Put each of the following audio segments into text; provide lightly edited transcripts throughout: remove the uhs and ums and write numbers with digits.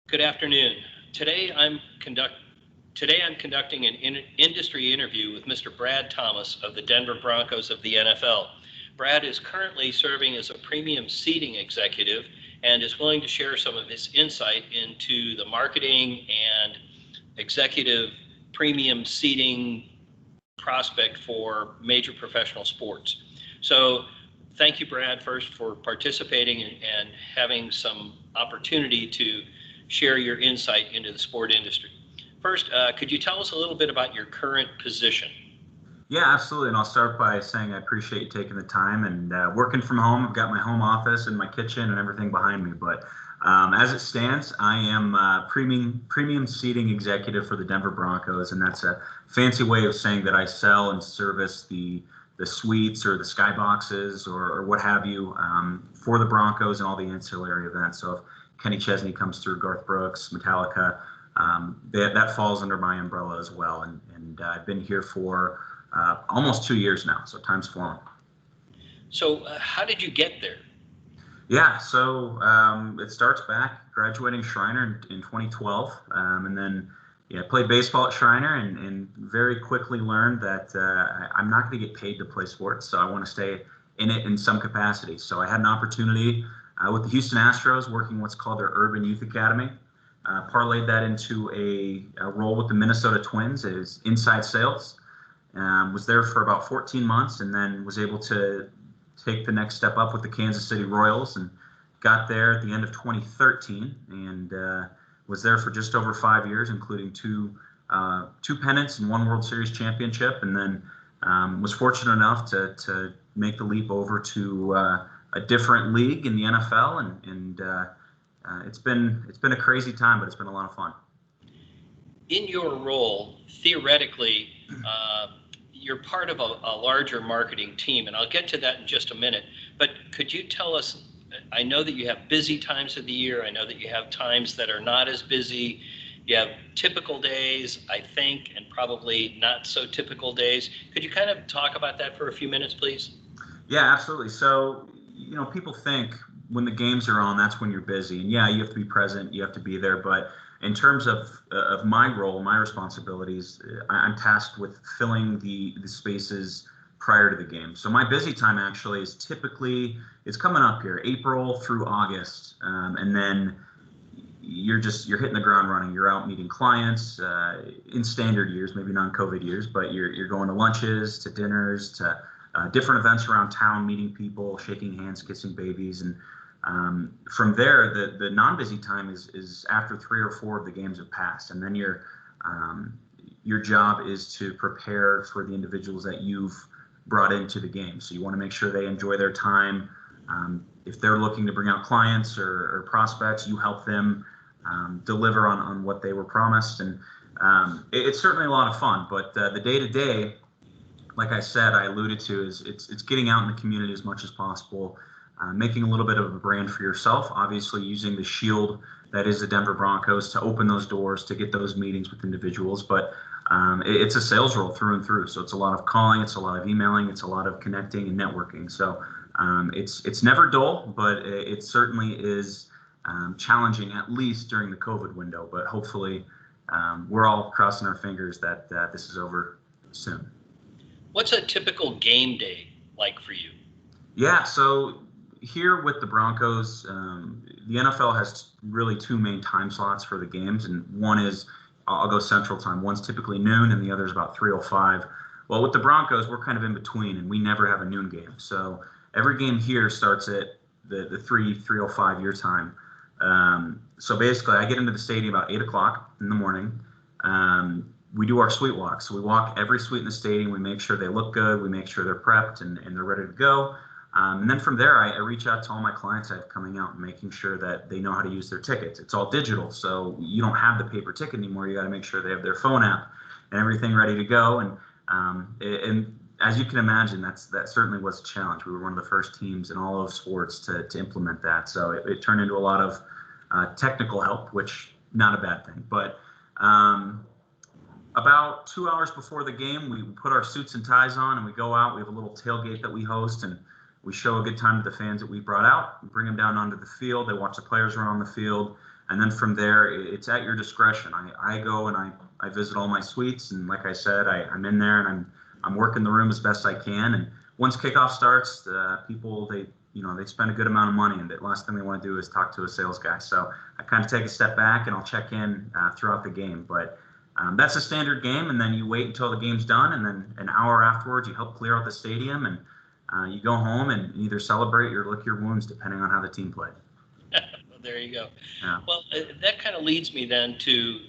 Good afternoon. Today I'm conduct Today I'm conducting an industry interview with Mr. Brad Thomas of the Denver Broncos of the NFL. Brad is currently serving as a premium seating executive and is willing to share some of his insight into the marketing and executive premium seating prospect for major professional sports. So thank you, Brad, first for participating and having some opportunity to share your insight into the sport industry. First, could you tell us a little bit about your current position? Yeah, absolutely. And I'll start by saying I appreciate you taking the time and working from home. I've got my home office and my kitchen and everything behind me. But as it stands, I am premium seating executive for the Denver Broncos, and that's a fancy way of saying that I sell and service the suites or the skyboxes or what have you for the Broncos and all the ancillary events. So if Kenny Chesney comes through, Garth Brooks, Metallica, that falls under my umbrella as well. And I've been here for almost 2 years now, so time's flown. So how did you get there? Yeah, so it starts back graduating Shriner in 2012, and then I played baseball at Shriner and very quickly learned that I'm not going to get paid to play sports, so I want to stay in it in some capacity. So I had an opportunity with the Houston Astros working what's called their Urban Youth Academy. Parlayed that into a role with the Minnesota Twins as inside sales. Was there for about 14 months and then was able to take the next step up with the Kansas City Royals and got there at the end of 2013 and was there for just over 5 years, including two pennants and one World Series championship, and then was fortunate enough to make the leap over to a different league in the NFL, and it's been a crazy time, but it's been a lot of fun. In your role, theoretically, you're part of a larger marketing team, and I'll get to that in just a minute. But could you tell us, I know that you have busy times of the year. I know that you have times that are not as busy. You have typical days, I think, and probably not so typical days. Could you kind of talk about that for a few minutes, please? Yeah, absolutely. So, people think when the games are on, that's when you're busy. And yeah, you have to be present, you have to be there. But in terms of my role, my responsibilities, I'm tasked with filling the spaces prior to the game. So my busy time actually is typically, it's coming up here, April through August. And then you're hitting the ground running. You're out meeting clients in standard years, maybe non-COVID years, but you're going to lunches, to dinners, to different events around town, meeting people, shaking hands, kissing babies. And from there, the non-busy time is after 3 or 4 of the games have passed. And then your job is to prepare for the individuals that you've brought into the game. So you want to make sure they enjoy their time. If they're looking to bring out clients or prospects, you help them deliver on what they were promised. And it's certainly a lot of fun, but the day-to-day, like I said, I alluded to, is it's getting out in the community as much as possible, making a little bit of a brand for yourself, obviously using the shield that is the Denver Broncos to open those doors, to get those meetings with individuals. But it's a sales role through and through. So it's a lot of calling, it's a lot of emailing, it's a lot of connecting and networking. So it's never dull, but it certainly is challenging, at least during the COVID window. But hopefully we're all crossing our fingers that this is over soon. What's a typical game day like for you? Yeah, so here with the Broncos, the NFL has really 2 main time slots for the games, and one is, I'll go Central Time. One's typically noon, and the other is about 3:05. Well, with the Broncos, we're kind of in between, and we never have a noon game. So every game here starts at the 3:05 your time. So basically, I get into the stadium about 8 o'clock in the morning. We do our suite walk. So we walk every suite in the stadium. We make sure they look good. We make sure they're prepped and they're ready to go. And then from there, I reach out to all my clients I have coming out and making sure that they know how to use their tickets. It's all digital, so you don't have the paper ticket anymore. You got to make sure they have their phone app and everything ready to go. And as you can imagine, that certainly was a challenge. We were one of the first teams in all of sports to implement that. So it turned into a lot of technical help, which not a bad thing. But about 2 hours before the game, we put our suits and ties on and we go out. We have a little tailgate that we host, and we show a good time to the fans that we brought out. We bring them down onto the field. They watch the players around the field. And then from there, it's at your discretion. I go and I visit all my suites, and like I said, I'm in there and I'm working the room as best I can. And once kickoff starts, people they spend a good amount of money, and the last thing they want to do is talk to a sales guy. So I kind of take a step back and I'll check in throughout the game. But that's a standard game, and then you wait until the game's done, and then an hour afterwards, you help clear out the stadium, and you go home and either celebrate or lick your wounds, depending on how the team played. Well, there you go. Yeah. Well, that kind of leads me then to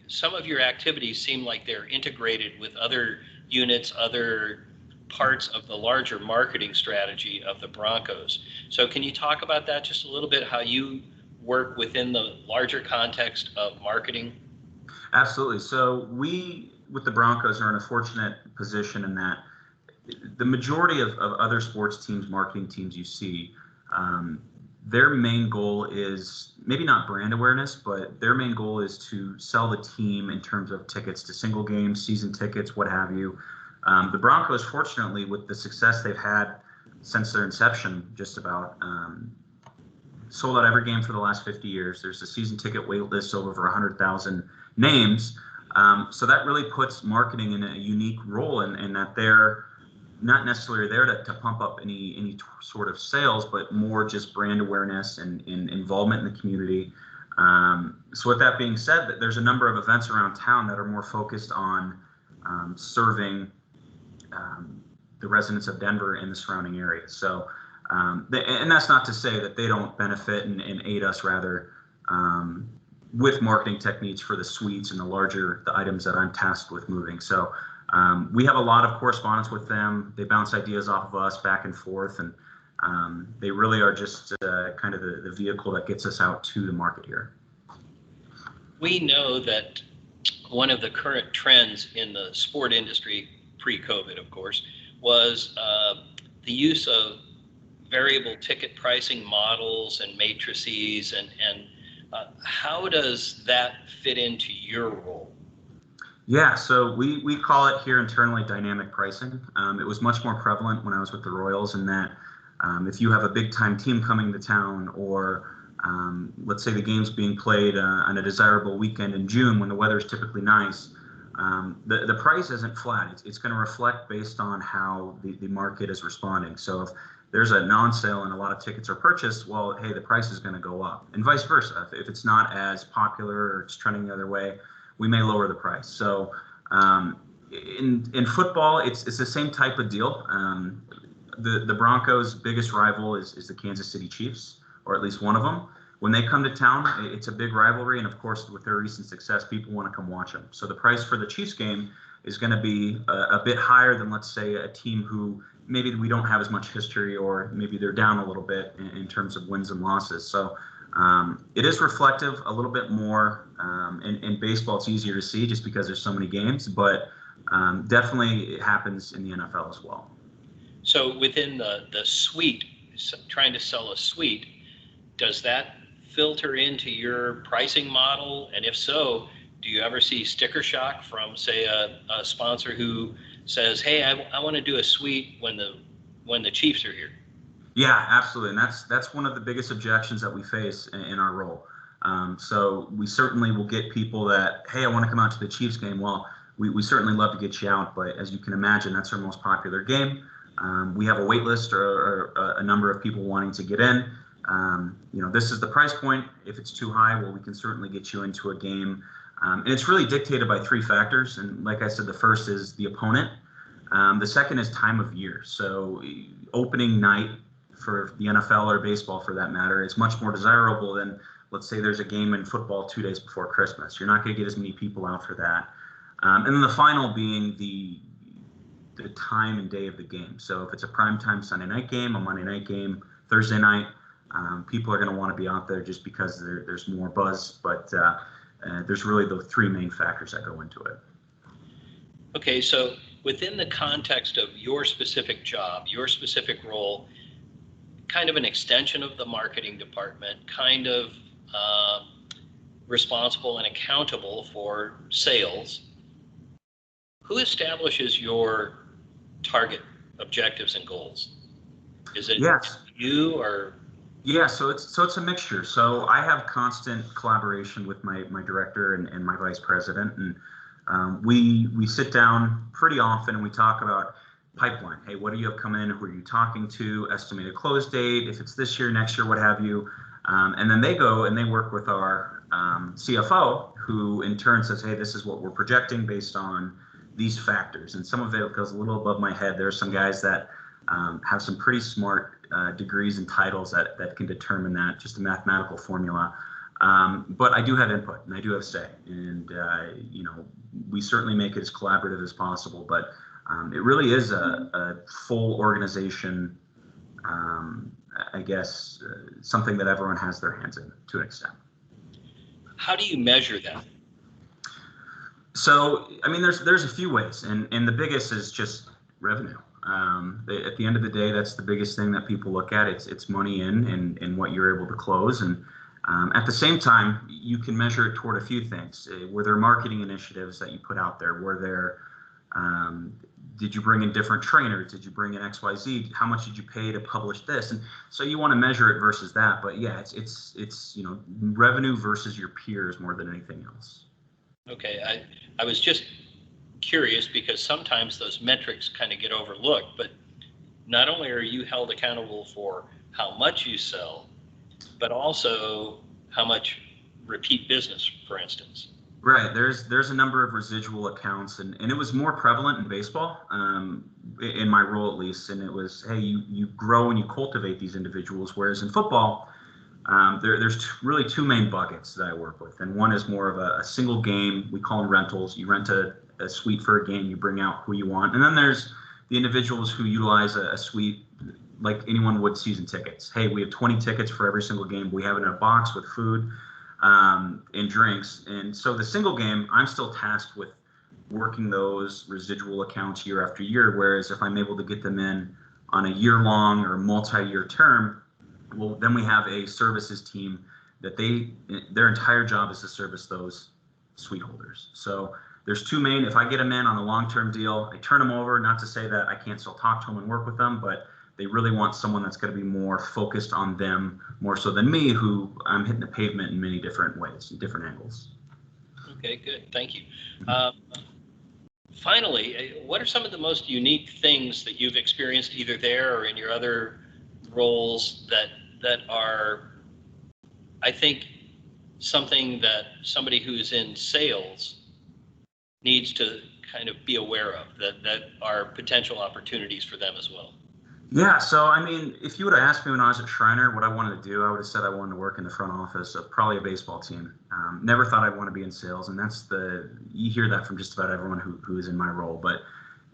some of your activities seem like they're integrated with other units, other parts of the larger marketing strategy of the Broncos. So can you talk about that just a little bit, how you work within the larger context of marketing? Absolutely. So we, with the Broncos, are in a fortunate position in that the majority of other sports teams, marketing teams you see, their main goal is maybe not brand awareness, but their main goal is to sell the team in terms of tickets to single games, season tickets, what have you. The Broncos, fortunately, with the success they've had since their inception, just about, sold out every game for the last 50 years. There's a season ticket wait list of over 100,000 names. So that really puts marketing in a unique role in that they're not necessarily there to pump up any sort of sales, but more just brand awareness and involvement in the community. So with that being said, there's a number of events around town that are more focused on serving the residents of Denver and the surrounding area. So, and that's not to say that they don't benefit and aid us rather with marketing techniques for the suites and the items that I'm tasked with moving. So we have a lot of correspondence with them. They bounce ideas off of us back and forth, and they really are just kind of the vehicle that gets us out to the market here. We know that one of the current trends in the sport industry, pre-COVID, of course, was the use of variable ticket pricing models and matrices, and how does that fit into your role? Yeah, so we call it here internally dynamic pricing. It was much more prevalent when I was with the Royals in that if you have a big time team coming to town, or let's say the game's being played on a desirable weekend in June when the weather is typically nice, the price isn't flat. It's going to reflect based on how the market is responding. So if there's a non-sale and a lot of tickets are purchased, well, hey, the price is going to go up, and vice versa. If it's not as popular or it's trending the other way, we may lower the price. So in football, it's the same type of deal. The Broncos' biggest rival is the Kansas City Chiefs, or at least one of them. When they come to town, it's a big rivalry, and of course, with their recent success, people want to come watch them. So the price for the Chiefs game is going to be a bit higher than, let's say, a team who maybe we don't have as much history, or maybe they're down a little bit in terms of wins and losses. So it is reflective a little bit more. In baseball, it's easier to see just because there's so many games, but definitely it happens in the NFL as well. So within the suite, trying to sell a suite, does that filter into your pricing model? And if so, do you ever see sticker shock from, say, a sponsor who says, hey, I want to do a suite when the Chiefs are here? Yeah, absolutely. And that's one of the biggest objections that we face in our role. So we certainly will get people that, hey, I want to come out to the Chiefs game. Well, we certainly love to get you out, but as you can imagine, that's our most popular game. We have a wait list or a number of people wanting to get in. This is the price point. If it's too high, well, we can certainly get you into a game. And it's really dictated by three factors. And like I said, the first is the opponent. The second is time of year. So opening night for the NFL or baseball, for that matter, is much more desirable than, let's say, there's a game in football 2 days before Christmas. You're not going to get as many people out for that. And then the final being the time and day of the game. So if it's a primetime Sunday night game, a Monday night game, Thursday night, people are going to want to be out there just because there's more buzz. But there's really the three main factors that go into it. Okay, so within the context of your specific job, your specific role, kind of an extension of the marketing department, kind of responsible and accountable for sales, who establishes your target objectives and goals? Is it Yes. you, or? Yeah, so it's a mixture. So I have constant collaboration with my director and my vice president, and we sit down pretty often and we talk about pipeline. Hey, what do you have coming in? Who are you talking to? Estimated close date, if it's this year, next year, what have you. And then they go and they work with our CFO, who in turn says, hey, this is what we're projecting based on these factors. And some of it goes a little above my head. There are some guys that have some pretty smart degrees and titles that can determine that, just a mathematical formula. But I do have input and I do have say. And, we certainly make it as collaborative as possible. But it really is a full organization, I guess, something that everyone has their hands in to an extent. How do you measure that? So, I mean, there's a few ways, and the biggest is just revenue. At the end of the day, that's the biggest thing that people look at. It's money in and what you're able to close. And at the same time, you can measure it toward a few things. Were there marketing initiatives that you put out there? Were there did you bring in different trainers? Did you bring in XYZ? How much did you pay to publish this? And so you want to measure it versus that. But yeah, it's revenue versus your peers more than anything else. Okay, I was just curious because sometimes those metrics kind of get overlooked, but not only are you held accountable for how much you sell, but also how much repeat business, for instance. Right. There's a number of residual accounts, and it was more prevalent in baseball, in my role at least. And it was, hey, you grow and you cultivate these individuals, whereas in football, there's really two main buckets that I work with, and one is more of a single game. We call them rentals. You rent a suite for a game, you bring out who you want, and then there's the individuals who utilize a suite like anyone would season tickets. Hey, we have 20 tickets for every single game. We have it in a box with food and drinks, and so the single game, I'm still tasked with working those residual accounts year after year. Whereas if I'm able to get them in on a year-long or multi-year term, well, then we have a services team that their entire job is to service those suite holders. So there's two main. If I get them in on a long-term deal, I turn them over. Not to say that I can't still talk to them and work with them, but they really want someone that's going to be more focused on them, more so than me, who I'm hitting the pavement in many different ways, different angles. Okay, good. Thank you. Finally, what are some of the most unique things that you've experienced either there or in your other roles that are, I think, something that somebody who's in sales needs to kind of be aware of, that are potential opportunities for them as well? Yeah, so I mean, if you would have asked me when I was at Shriner what I wanted to do, I would have said I wanted to work in the front office of probably a baseball team. Never thought I'd want to be in sales, and you hear that from just about everyone who is in my role. But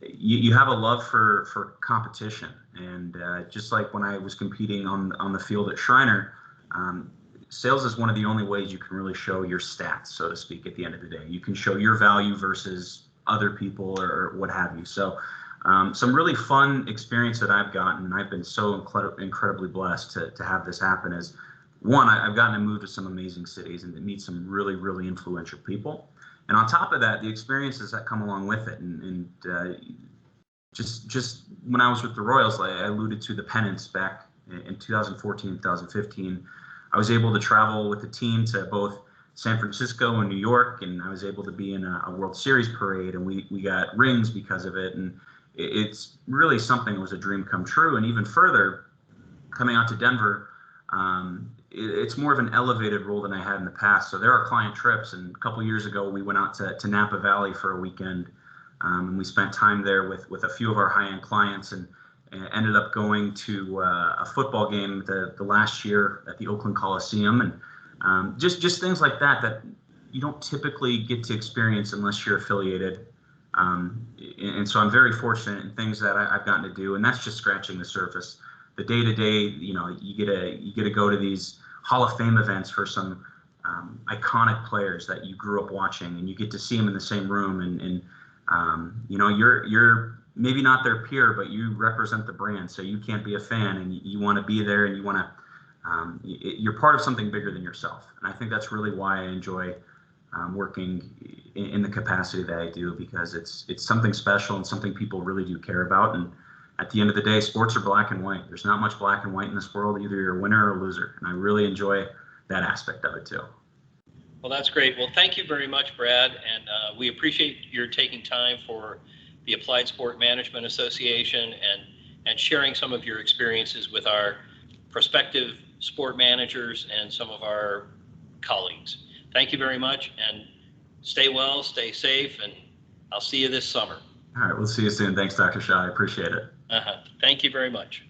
you have a love for competition, and just like when I was competing on the field at Shriner, sales is one of the only ways you can really show your stats, so to speak. At the end of the day, you can show your value versus other people or what have you. So some really fun experience that I've gotten, and I've been so incredibly blessed to have this happen, is one, I've gotten to move to some amazing cities and to meet some really, really influential people. And on top of that, the experiences that come along with it. And just when I was with the Royals, I alluded to the pennants back in 2014, 2015. I was able to travel with the team to both San Francisco and New York, and I was able to be in a World Series parade, and we got rings because of it. And it's really something that was a dream come true. And even further, coming out to Denver, it's more of an elevated role than I had in the past. So there are client trips, and a couple of years ago, we went out to Napa Valley for a weekend, and we spent time there with a few of our high-end clients, and ended up going to a football game the last year at the Oakland Coliseum, and just things like that you don't typically get to experience unless you're affiliated. And so I'm very fortunate in things that I've gotten to do, and that's just scratching the surface. The day-to-day, you get to go to these Hall of Fame events for some iconic players that you grew up watching, and you get to see them in the same room, and you're maybe not their peer, but you represent the brand, so you can't be a fan, and you want to be there, and you want to. You're part of something bigger than yourself, and I think that's really why I enjoy working in the capacity that I do, because it's something special and something people really do care about. And at the end of the day, sports are black and white. There's not much black and white in this world. Either you're a winner or a loser. And I really enjoy that aspect of it too. Well, that's great. Well, thank you very much, Brad. And we appreciate your taking time for the Applied Sport Management Association and sharing some of your experiences with our prospective sport managers and some of our colleagues. Thank you very much, and stay well, stay safe, and I'll see you this summer. All right, we'll see you soon. Thanks, Dr. Shaw. I appreciate it. Thank you very much.